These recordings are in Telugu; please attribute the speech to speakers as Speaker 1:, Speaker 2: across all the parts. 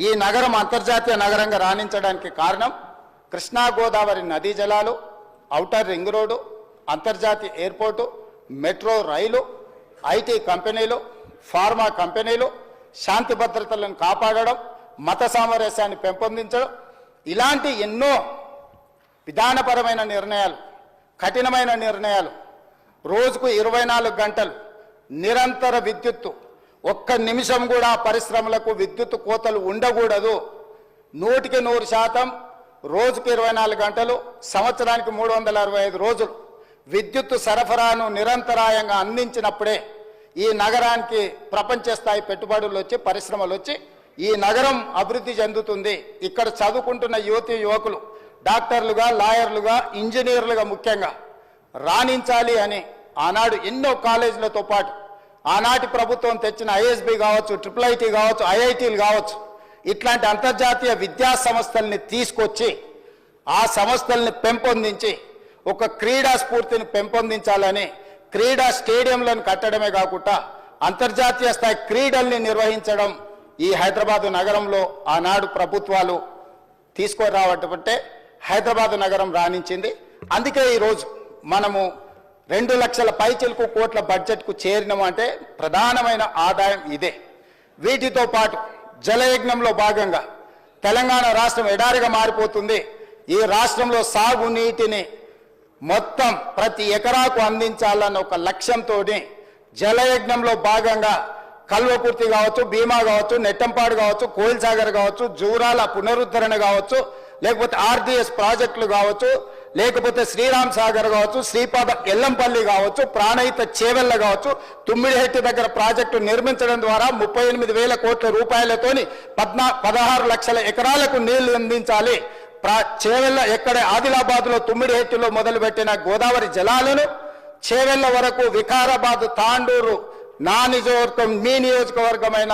Speaker 1: ఈ నగరం అంతర్జాతీయ నగరంగా రాణించడానికి కారణం కృష్ణా గోదావరి నదీ జలాలు, ఔటర్ రింగ్ రోడ్డు, అంతర్జాతీయ ఎయిర్పోర్టు, మెట్రో రైలు, ఐటీ కంపెనీలు, ఫార్మా కంపెనీలు, శాంతి భద్రతలను కాపాడడం, మత సామరస్యాన్ని పెంపొందించడం, ఇలాంటి ఎన్నో విధానపరమైన నిర్ణయాలు, కఠినమైన నిర్ణయాలు, రోజుకు 24 గంటలు నిరంతర విద్యుత్తు, ఒక్క నిమిషం కూడా పరిశ్రమలకు విద్యుత్ కోతలు ఉండకూడదు, 100% రోజుకు 24 గంటలు, సంవత్సరానికి 365 రోజులు విద్యుత్తు సరఫరాను నిరంతరాయంగా అందించినప్పుడే ఈ నగరానికి ప్రపంచ స్థాయి పెట్టుబడులు వచ్చి పరిశ్రమలు వచ్చి ఈ నగరం అభివృద్ధి చెందుతుంది. ఇక్కడ చదువుకుంటున్న యువతి యువకులు డాక్టర్లుగా, లాయర్లుగా, ఇంజనీర్లుగా ముఖ్యంగా రాణించాలి అని ఆనాడు ఎన్నో కాలేజీలతో పాటు ఆనాటి ప్రభుత్వం తెచ్చిన ఐఎస్బి కావచ్చు, IIIT కావచ్చు, ఐఐటీలు కావచ్చు, ఇట్లాంటి అంతర్జాతీయ విద్యా సంస్థల్ని తీసుకొచ్చి ఆ సంస్థల్ని పెంపొందించి ఒక క్రీడా స్ఫూర్తిని పెంపొందించాలని క్రీడా స్టేడియంలను కట్టడమే కాకుండా అంతర్జాతీయ స్థాయి క్రీడల్ని నిర్వహించడం ఈ హైదరాబాదు నగరంలో ఆనాడు ప్రభుత్వాలు తీసుకురావటంటే హైదరాబాదు నగరం రాణించింది. అందుకే ఈరోజు మనము 2 లక్షల పైచిలకు కోట్ల బడ్జెట్కు చేరినామంటే ప్రధానమైన ఆదాయం ఇదే. వీటితో పాటు జలయజ్ఞంలో భాగంగా తెలంగాణ రాష్ట్రం ఎడారిగా మారిపోతుంది. ఈ రాష్ట్రంలో సాగునీటిని మొత్తం ప్రతి ఎకరాకు అందించాలన్న ఒక లక్ష్యంతో జలయజ్ఞంలో భాగంగా కల్వకుర్తి కావచ్చు, భీమా కావచ్చు, నెట్టంపాడు కావచ్చు, కోయిల్ సాగర్ కావచ్చు, జూరాల పునరుద్ధరణ కావచ్చు, లేకపోతే RDS ప్రాజెక్టులు కావచ్చు, లేకపోతే శ్రీరామ్ సాగర్ కావచ్చు, శ్రీపాద ఎల్లంపల్లి కావచ్చు, ప్రాణహిత చేవెళ్ళ కావచ్చు, తుమ్మిడిహెట్టి దగ్గర ప్రాజెక్టు నిర్మించడం ద్వారా 38,000 కోట్ల రూపాయలతోని 16 లక్షల ఎకరాలకు నీళ్లు అందించాలి. చేవెళ్ళ ఎక్కడ ఆదిలాబాద్లో తుమ్మిడిహెట్టిలో మొదలుపెట్టిన గోదావరి జలాలను చేవెళ్ళ వరకు వికారాబాద్, తాండూరు, నా నియోజకవర్గం, మీ నియోజకవర్గమైన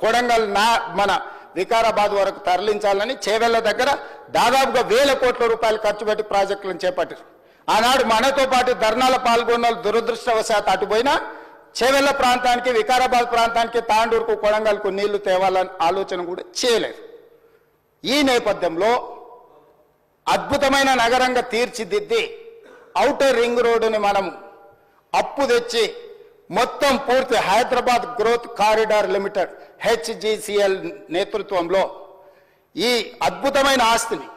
Speaker 1: కొడంగల్, మన వికారాబాద్ వరకు తరలించాలని చేవెళ్ళ దగ్గర దాదాపుగా 1,000 కోట్ల రూపాయలు ఖర్చు పెట్టి ప్రాజెక్టులను చేపట్టారు. ఆనాడు మనతో పాటు ధర్నాల పాల్గొన్న దురదృష్టవశాత్తు అటుపోయినా చేవెళ్ళ ప్రాంతానికి, వికారాబాద్ ప్రాంతానికి, తాండూరుకు, కొడంగల్కు నీళ్లు తేవాలని ఆలోచన కూడా చేయలేదు. ఈ నేపథ్యంలో అద్భుతమైన నగరంగా తీర్చిదిద్ది ఔటర్ రింగ్ రోడ్డుని మనం అప్పు తెచ్చి మొత్తం పూర్తి Hyderabad growth corridor limited HGCL నేతృత్వంలో ఈ అద్భుతమైన ఆస్తిని,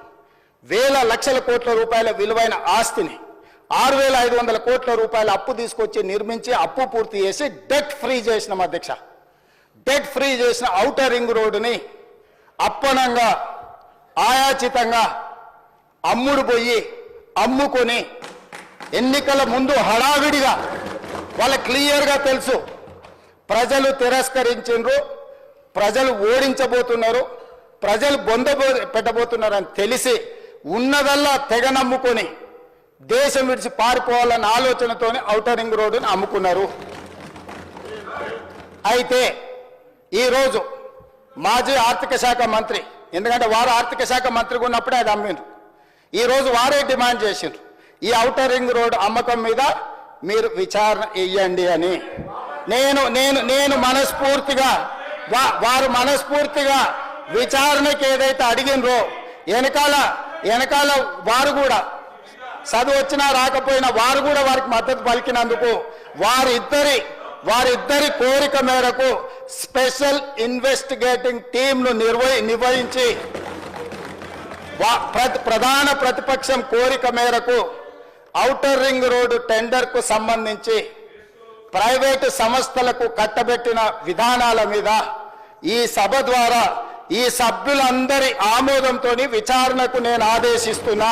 Speaker 1: 1,000 లక్షల కోట్ల రూపాయల విలువైన ఆస్తిని 6,500 కోట్ల రూపాయల అప్పు తీసుకొచ్చి నిర్మించి అప్పు పూర్తి చేసి డెట్ ఫ్రీ చేసిన అధ్యక్ష. డెట్ ఫ్రీ చేసిన ఔటర్ రింగ్ రోడ్డుని అప్పనంగా ఆయాచితంగా అమ్ముడు పోయి అమ్ముకొని ఎన్నికల ముందు హడావిడిగా వాళ్ళకి క్లియర్గా తెలుసు ప్రజలు తిరస్కరించారు, ప్రజలు ఓడించబోతున్నారు, ప్రజలు బొంద పెట్టబోతున్నారు అని తెలిసి ఉన్నదల్లా తెగ నమ్ముకొని దేశం విడిచి పారిపోవాలన్న ఆలోచనతోనే ఔటర్ రింగ్ రోడ్డుని అమ్ముకున్నారు. అయితే ఈరోజు మాజీ ఆర్థిక శాఖ మంత్రి, ఎందుకంటే వారు ఆర్థిక శాఖ మంత్రిగా ఉన్నప్పుడే అది అమ్మిండ్రు, ఈరోజు వారే డిమాండ్ చేసిండ్రు ఈ ఔటర్ రింగ్ రోడ్ అమ్మకం మీద మీరు విచారణ ఇయ్యండి అని. నేను మనస్ఫూర్తిగా వారు మనస్ఫూర్తిగా విచారణకి ఏదైతే అడిగినరో వెనకాల వారు కూడా చదువు వచ్చినా రాకపోయినా వారు కూడా వారికి మద్దతు పలికినందుకు వారిద్దరి కోరిక మేరకు స్పెషల్ ఇన్వెస్టిగేటింగ్ టీంను నిర్వహించి ప్రధాన ప్రతిపక్షం కోరిక మేరకు ఔటర్ రింగ్ రోడ్డు టెండర్కు సంబంధించి ప్రైవేటు సంస్థలకు కట్టబెట్టిన విధానాల మీద ఈ సభ ద్వారా ఈ సభ్యులందరి ఆమోదంతో విచారణకు నేను ఆదేశిస్తున్నా.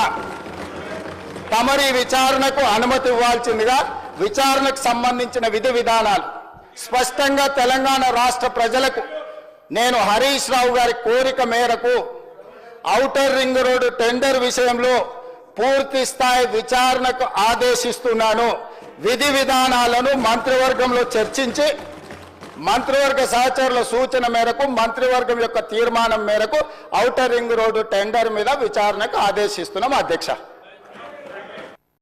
Speaker 1: తమరి విచారణకు అనుమతి ఇవ్వాల్సిందిగా విచారణకు సంబంధించిన విధి విధానాలు స్పష్టంగా తెలంగాణ రాష్ట్ర ప్రజలకు నేను హరీష్ రావు గారి కోరిక మేరకు ఔటర్ రింగ్ రోడ్డు టెండర్ విషయంలో పూర్తి స్థాయి విచారణకు ఆదేశిస్తున్నాను. విధి విధానాలను మంత్రివర్గంలో చర్చించి మంత్రివర్గ సహచరుల సూచన మేరకు మంత్రివర్గం యొక్క తీర్మానం మేరకు ఔటర్ రింగ్ రోడ్డు టెండర్ మీద విచారణకు ఆదేశిస్తున్నాం అధ్యక్ష.